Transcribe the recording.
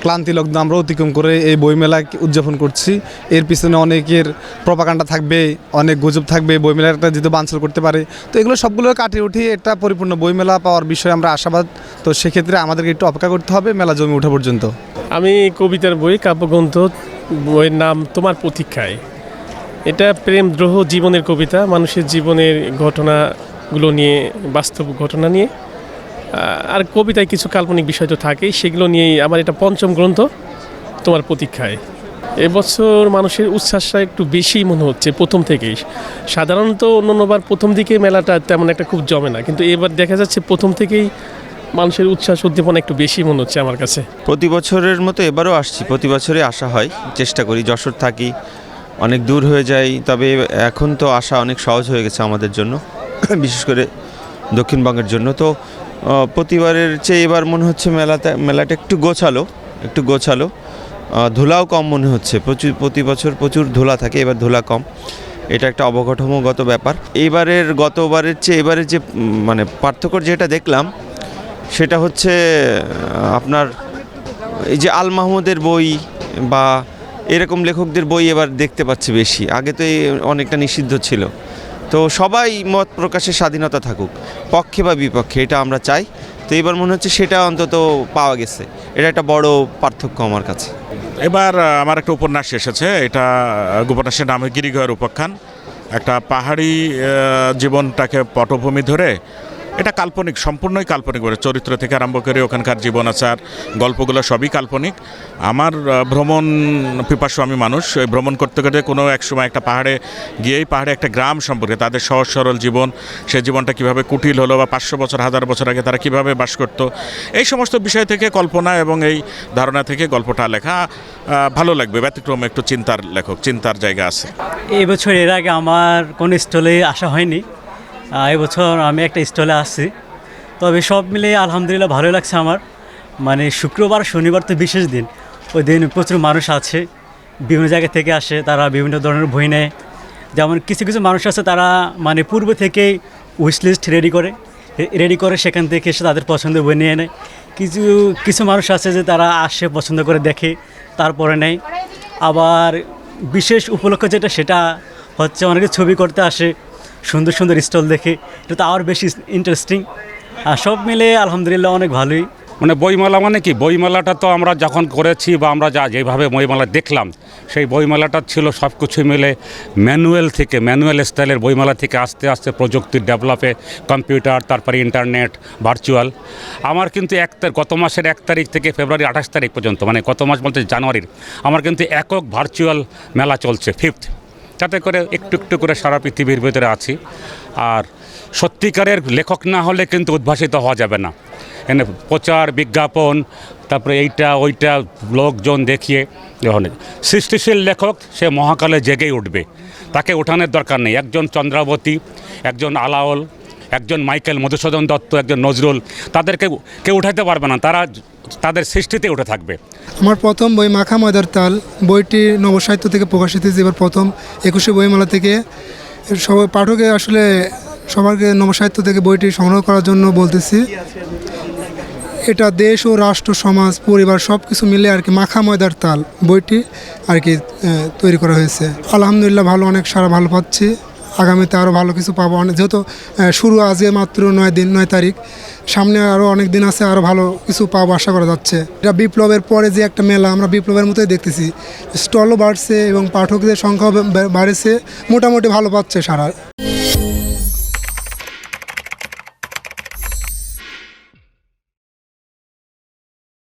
ক্লান্তি লগ্ন আমরা অতিক্রম করে এই বইমেলা উদযাপন করছি। এর পিছনে অনেকের প্রপাগান্ডা থাকবে, অনেক গুজব থাকবে, বইমেলাটা যদি বানচাল করতে পারে, তো এগুলো সবগুলো কাটিয়ে উঠিয়ে একটা পরিপূর্ণ বইমেলা পাওয়ার বিষয়ে আমরা আশাবাদ। তো সেক্ষেত্রে আমাদেরকে একটু অপেক্ষা করতে হবে মেলা জমে ওঠা পর্যন্ত। আমি কবিতার বই, কাব্যগ্রন্থ, বইয়ের নাম তোমার প্রতীক্ষায়। এটা প্রেম দ্রোহ জীবনের কবিতা, মানুষের জীবনের ঘটনাগুলো নিয়ে, বাস্তব ঘটনা নিয়ে। আর কবিতায় কিছু কাল্পনিক বিষয় তো থাকেই, সেগুলো নিয়েই আমার এটা পঞ্চম গ্রন্থ, তোমার প্রতীক্ষায়। এবছর মানুষের উচ্ছ্বাসটা একটু বেশি মনে হচ্ছে প্রথম থেকেই। সাধারণত অন্যবার প্রথম দিকে মেলাটা তেমন একটা খুব জমে না, কিন্তু এবার দেখা যাচ্ছে প্রথম থেকেই মানুষের উচ্ছ্বাস উদ্দীপনা একটু বেশি মনে হচ্ছে আমার কাছে। প্রতি বছরের মতো এবারও আসছি, প্রতি বছরই আসা হয়, চেষ্টা করি। যশোর থাকি, অনেক দূর হয়ে যায়, তবে এখন তো আসা অনেক সহজ হয়ে গেছে আমাদের জন্য, বিশেষ করে দক্ষিণবঙ্গের জন্য। তো প্রতিবারের চেয়ে এবার মনে হচ্ছে মেলাটা একটু গোছালো, ধুলাও কম মনে হচ্ছে। প্রতি বছর প্রচুর ধুলা থাকে, এবার ধুলা কম, এটা একটা অবকাঠামোগত ব্যাপার। গতবারের চেয়ে এবারের যে মানে পার্থক্য যেটা দেখলাম সেটা হচ্ছে আপনার এই যে আল মাহমুদের বই বা এরকম লেখকদের বই এবার দেখতে পাচ্ছি বেশি। আগে তো অনেকটা নিষিদ্ধ ছিল। তো সবাই মত প্রকাশের স্বাধীনতা থাকুক, পক্ষে বা বিপক্ষে, এটা আমরা চাই। তো এবার মনে হচ্ছে সেটা অন্তত পাওয়া গেছে, এটা একটা বড় পার্থক্য আমার কাছে। এবার আমার একটা উপন্যাস এসেছে, এটা উপন্যাসের নাম গিরিগয়ের উপাখ্যান। একটা পাহাড়ি জীবনটাকে পটভূমি ধরে, এটা কাল্পনিক, সম্পূর্ণই কাল্পনিক বলে, চরিত্র থেকে আরম্ভ করে ওখানকার জীবন আচার, গল্পগুলো সবই কাল্পনিক। আমার ভ্রমণ পিপাসু আমি মানুষ, ওই ভ্রমণ করতে করতে কোনো এক সময় একটা পাহাড়ে গিয়েই পাহাড়ে একটা গ্রাম সম্পর্কে, তাদের সহজ সরল জীবন, সেই জীবনটা কীভাবে কুটিল হলো, বা 500 বছর 1000 বছর আগে তারা কীভাবে বাস করত, এই সমস্ত বিষয় থেকে কল্পনা এবং এই ধারণা থেকে গল্পটা লেখা। ভালো লাগবে, ব্যতিক্রম একটু চিন্তার লেখক, চিন্তার জায়গা আছে। এই বছর এর আগে আমার কোনো স্টলে আসা হয়নি, এবছর আমি একটা স্টলে আসছি। তবে সব মিলে আলহামদুলিল্লাহ ভালো লাগছে আমার। মানে শুক্রবার শনিবার তো বিশেষ দিন, ওই দিন প্রচুর মানুষ আছে, বিভিন্ন জায়গা থেকে আসে, তারা বিভিন্ন ধরনের বই নেয়। যেমন কিছু কিছু মানুষ আছে তারা মানে পূর্ব থেকেই উইশ লিস্ট রেডি করে সেখান থেকে এসে তাদের পছন্দের বই নিয়ে নেয়। কিছু কিছু মানুষ আছে যে তারা আসে, পছন্দ করে দেখে, তারপরে নেয়। আবার বিশেষ উপলক্ষ যেটা, সেটা হচ্ছে অনেকে ছবি করতে আসে, সুন্দর সুন্দর স্টল দেখে, এটা তো আরও বেশি ইন্টারেস্টিং। আর সব মিলে আলহামদুলিল্লাহ অনেক ভালোই। মানে বইমেলা মানে কি, বইমেলাটা তো আমরা যখন করেছি বা আমরা যেভাবে বইমেলা দেখলাম, সেই বইমেলাটা ছিল সব কিছু মিলে ম্যানুয়াল স্টাইলের বইমেলা থেকে আস্তে আস্তে প্রযুক্তির ডেভেলপে, কম্পিউটার, তারপরে ইন্টারনেট, ভার্চুয়াল। আমার কিন্তু গত মাসের 1 তারিখ থেকে ফেব্রুয়ারি 28 তারিখ পর্যন্ত, মানে গত মাস বলতে জানুয়ারির, আমার কিন্তু একক ভার্চুয়াল মেলা চলছে, 5th। তাতে করে একটু একটু করে সারা পৃথিবীর ভিতরে আছি। আর সত্যিকারের লেখক না হলে কিন্তু উদ্ভাসিত হওয়া যাবে না। এনে প্রচার, বিজ্ঞাপন, তারপরে এইটা ওইটা লোকজন দেখিয়ে সৃষ্টিশীল লেখক সে মহাকালে জেগেই উঠবে, তাকে ওঠানোর দরকার নেই। একজন চন্দ্রাবতী, একজন আলাওল, একজন মাইকেল মধুসূদন দত্ত, একজন নজরুল, তাদেরকে কেউ উঠাতে পারবে না, তারা তাদের সৃষ্টিতে উঠে থাকবে। আমার প্রথম বই মাখা ময়দার তাল, বইটি নবসাহিত্য থেকে প্রকাশিত হয়েছে এবার প্রথম 21শে বইমেলা থেকে। সবাই পাঠকে আসলে সবাইকে নবসাহিত্য থেকে বইটি সংগ্রহ করার জন্য বলতেছি। এটা দেশ ও রাষ্ট্র, সমাজ, পরিবার সব কিছু মিলে আর কি মাখা ময়দার তাল বইটি আর কি তৈরি করা হয়েছে। আলহামদুলিল্লাহ ভালো, অনেক সারা ভালো পাচ্ছি। আগামীতে আরও ভালো কিছু পাবো, যেহেতু শুরু আজকে মাত্র 9 তারিখ, সামনে আরও অনেক দিন আছে, আরও ভালো কিছু পাবো আশা করা যাচ্ছে। এটা বিপ্লবের পরে যে একটা মেলা, আমরা বিপ্লবের মতোই দেখতেছি, স্টলও বাড়ছে এবং পাঠকদের সংখ্যাও বাড়ছে, মোটামুটি ভালো পাচ্ছে সারা।